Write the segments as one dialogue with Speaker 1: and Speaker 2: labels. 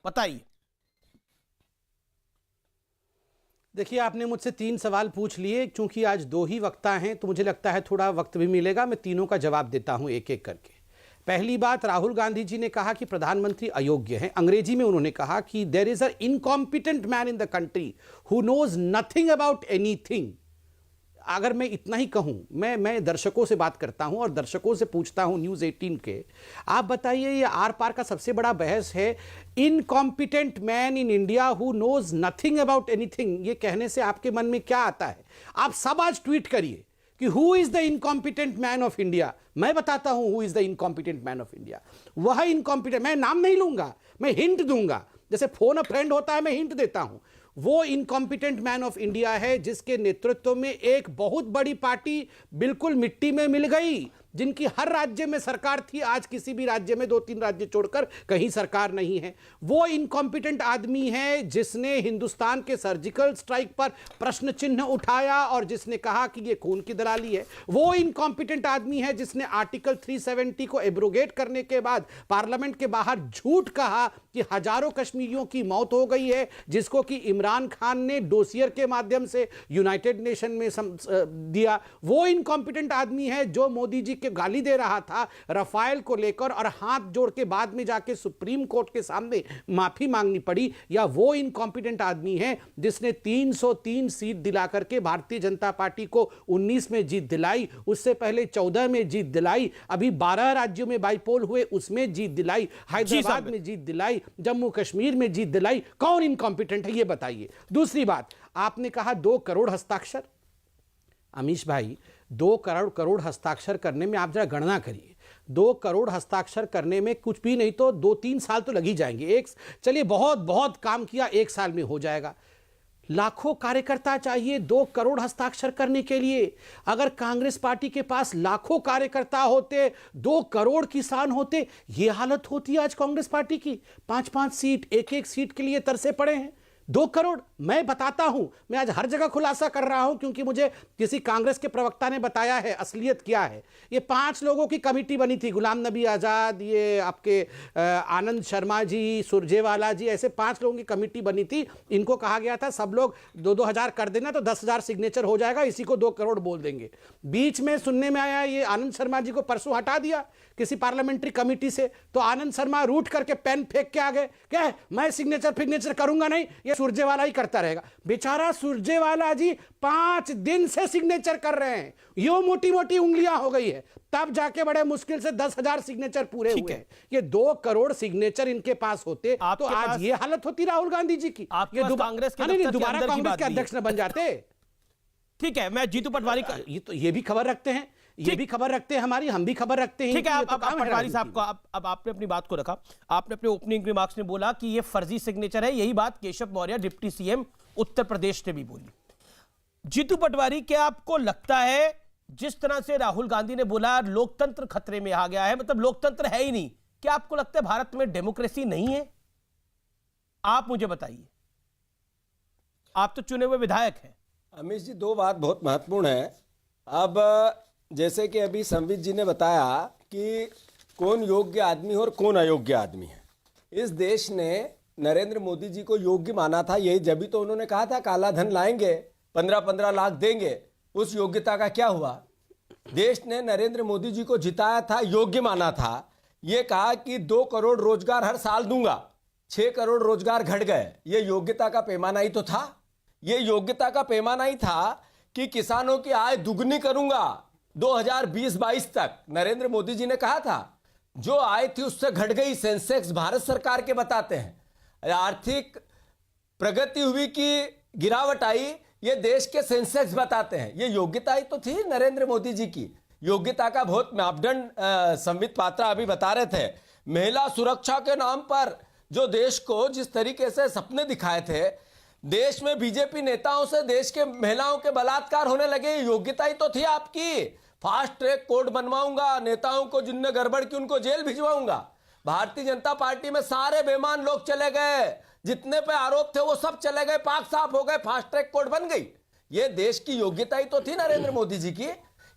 Speaker 1: बताइए।
Speaker 2: देखिए, आपने मुझसे 3 सवाल पूछ लिए। चूंकि आज 2 ही वक्ता हैं तो मुझे लगता है थोड़ा वक्त भी मिलेगा। मैं तीनों का जवाब देता हूं एक एक करके। पहली बात, राहुल गांधी जी ने कहा कि प्रधानमंत्री अयोग्य हैं। अंग्रेजी में उन्होंने कहा कि there is a incompetent man in the country who knows nothing about anything. अगर मैं इतना ही कहूं, मैं दर्शकों से बात करता हूं और दर्शकों से पूछता हूं न्यूज़ 18 के, आप बताइए, ये आर पार का सबसे बड़ा बहस है, incompetent man in India who knows nothing about anything, ये कहने से आपके मन में क्या आता है? आप सब आज ट्वीट करिए कि who is the incompetent man of India. मैं बताता हूं who is the incompetent man of India. वह इनकॉम्पिटेंट, मैं नाम नहीं लूंगा, मैं हिंट दूंगा, जैसे फोन अ फ्रेंड होता है, मैं हिंट देता हूं। वो इनकॉम्पिटेंट मैन ऑफ इंडिया है जिसके नेतृत्व में एक बहुत बड़ी पार्टी बिल्कुल मिट्टी में मिल गई, जिनकी हर राज्य में सरकार थी। आज किसी भी राज्य में 2-3 राज्य छोड़कर कहीं सरकार नहीं है। वो इनकॉम्पिटेंट आदमी है जिसने हिंदुस्तान के सर्जिकल स्ट्राइक पर प्रश्न चिन्ह उठाया और जिसने कहा कि ये खून की दलाली है। वो इनकॉम्पिटेंट आदमी है जिसने आर्टिकल 370 को एब्रोगेट करने के बाद पार्लियामेंट के बाहर झूठ कहा कि हजारों कश्मीरियों की मौत हो गई है, जिसको कि इमरान खान ने डोसियर के माध्यम से यूनाइटेड नेशन में दिया। वो इनकॉम्पिटेंट आदमी है जो मोदी जी के गाली दे रहा था रफाल को लेकर और हाथ जोड़ के बाद में जाके सुप्रीम कोर्ट के सामने माफी मांगनी पड़ी। या वो इनकॉम्पिटेंट आदमी है जिसने 303 सीट दिलाकर के भारतीय जनता पार्टी को 19 में जीत दिलाई, उससे पहले 14 में जीत दिलाई, अभी 12 राज्यों में बाईपोल हुए उसमें जीत दिलाई, हैदराबाद में जीत दिलाई, जम्मू कश्मीर में जीत दिलाई। कौन इनकॉम्पिटेंट है ये बताइए। दूसरी बात, आपने कहा 2 करोड़ हस्ताक्षर। अमीश भाई, 2 करोड़ हस्ताक्षर करने में आप जरा गणना करिए। 2 करोड़ हस्ताक्षर करने में कुछ भी नहीं तो 2-3 साल तो लग ही जाएंगे। एक चलिए बहुत काम किया, 1 साल में हो जाएगा। लाखों कार्यकर्ता चाहिए 2 करोड़ हस्ताक्षर करने के लिए। अगर कांग्रेस पार्टी के पास लाखों कार्यकर्ता होते, 2 करोड़ किसान होते, ये हालत होती है आज कांग्रेस पार्टी की। 5-5 सीट, 1-1 सीट के लिए तरसे पड़े हैं। 2 करोड़, मैं बताता हूं, मैं आज हर जगह खुलासा कर रहा हूं क्योंकि मुझे किसी कांग्रेस के प्रवक्ता ने बताया है असलियत क्या है। ये 5 लोगों की कमेटी बनी थी, गुलाम नबी आज़ाद, ये आपके आनंद शर्मा जी, सुरजेवाला जी, ऐसे 5 लोगों की कमेटी बनी थी। इनको कहा गया था सब लोग 2-2 हज़ार कर देना तो 10,000 सिग्नेचर हो जाएगा, इसी को 2 करोड़ बोल देंगे। बीच में सुनने में आया ये आनंद शर्मा जी को परसों हटा दिया किसी पार्लियामेंट्री कमेटी से, तो आनंद शर्मा रूठ करके पेन फेंक के आ गए, क्या मैं सिग्नेचर करूंगा नहीं, ये सुरजेवाला ही करता रहेगा। बेचारा सुरजेवाला जी 5 दिन से सिग्नेचर कर रहे हैं, यो मोटी मोटी उंगलियां हो गई है, तब जाके बड़े मुश्किल से 10,000 सिग्नेचर पूरे हुए हैं। ये 2 करोड़ सिग्नेचर इनके पास होते तो आज ये हालत होती राहुल गांधी जी की। ये
Speaker 1: कांग्रेस के
Speaker 2: दोबारा कांग्रेस के अध्यक्ष न बन जाते।
Speaker 1: ठीक है, मैं जीतू पटवारी का
Speaker 2: ये भी खबर रखते हैं, ये भी खबर रखते हैं हमारी, हम भी खबर रखते हैं।
Speaker 1: ठीक है, अब पटवारी साहब को अब आपने अपनी बात को रखा। आपने अपने ओपनिंग रिमार्क्स में बोला कि ये फर्जी सिग्नेचर है। यही बात केशव मौर्य डिप्टी सीएम उत्तर प्रदेश ने भी बोली। जीतू पटवारी, क्या आपको लगता है जिस तरह से राहुल गांधी ने बोला लोकतंत्र खतरे में आ गया है, मतलब लोकतंत्र है ही नहीं, क्या आपको लगता है भारत में डेमोक्रेसी नहीं है? आप मुझे बताइए, आप तो चुने हुए विधायक हैं।
Speaker 3: अमीश जी, 2 बात बहुत महत्वपूर्ण है। अब जैसे कि अभी संवित जी ने बताया कि कौन योग्य आदमी और कौन अयोग्य आदमी है। इस देश ने नरेंद्र मोदी जी को योग्य माना था, यही जब भी तो उन्होंने कहा था काला धन लाएंगे, 15-15 लाख देंगे। उस योग्यता का क्या हुआ? देश ने नरेंद्र मोदी जी को जिताया था, योग्य माना था, ये कहा कि 2 करोड़ रोजगार हर साल दूंगा, 6 करोड़ रोजगार घट गए। ये योग्यता का पैमाना ही तो था। ये योग्यता का पैमाना ही था कि किसानों की आय दुगनी करूंगा 2020-22 तक। नरेंद्र मोदी जी ने कहा था, जो आय थी उससे घट गई। सेंसेक्स भारत सरकार के बताते हैं। आर्थिक प्रगति हुई कि गिरावट आई, ये देश के सेंसेक्स बताते हैं। ये योग्यता ही तो थी नरेंद्र मोदी जी की। योग्यता का बहुत मापदंड संबित पात्रा अभी बता रहे थे। महिला सुरक्षा के नाम पर जो देश को जिस तरीके से सपने दिखाए थे, देश में बीजेपी नेताओं से देश के महिलाओं के बलात्कार होने लगे, योग्यता ही तो थी आपकी। फास्ट ट्रैक कोर्ट बनवाऊंगा, नेताओं को जिनने गड़बड़ की उनको जेल भिजवाऊंगा। भारतीय जनता पार्टी में सारे बेईमान लोग चले गए, जितने पे आरोप थे वो सब चले गए, पाक साफ हो गए, फास्ट ट्रैक कोर्ट बन गई। ये देश की योग्यता ही तो थी नरेंद्र मोदी जी की।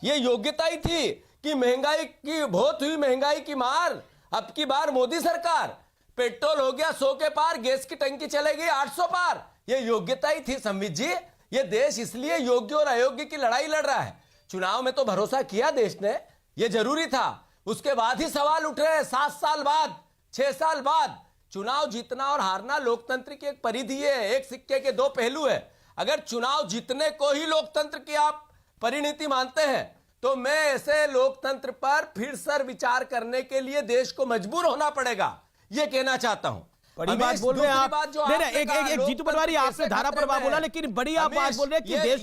Speaker 3: ये योग्यता ही थी कि महंगाई की बहुत हुई, महंगाई की मार। अब की बार मोदी सरकार पेट्रोल हो गया 100 के पार, गैस की टंकी चलेगी 800 पार। ये योग्यता ही थी संवित जी। ये देश इसलिए योग्य और अयोग्य की लड़ाई लड़ रहा है। चुनाव में तो भरोसा किया देश ने, ये जरूरी था। उसके बाद ही सवाल उठ रहे हैं 7 साल बाद, 6 साल बाद। चुनाव जीतना और हारना लोकतंत्र की एक परिधि है, एक सिक्के के दो पहलू है। अगर चुनाव जीतने को ही लोकतंत्र की आप परिणति मानते हैं तो मैं ऐसे लोकतंत्र पर फिर सर विचार करने के लिए देश को मजबूर होना पड़ेगा, ये कहना चाहता हूं।
Speaker 1: बड़ी बात बोल रहे हैं आप। नहीं, एक जीतू पटवारी, आपने धारा पर बात बोला, लेकिन बड़ी आप बात बोल रहे हैं कि देश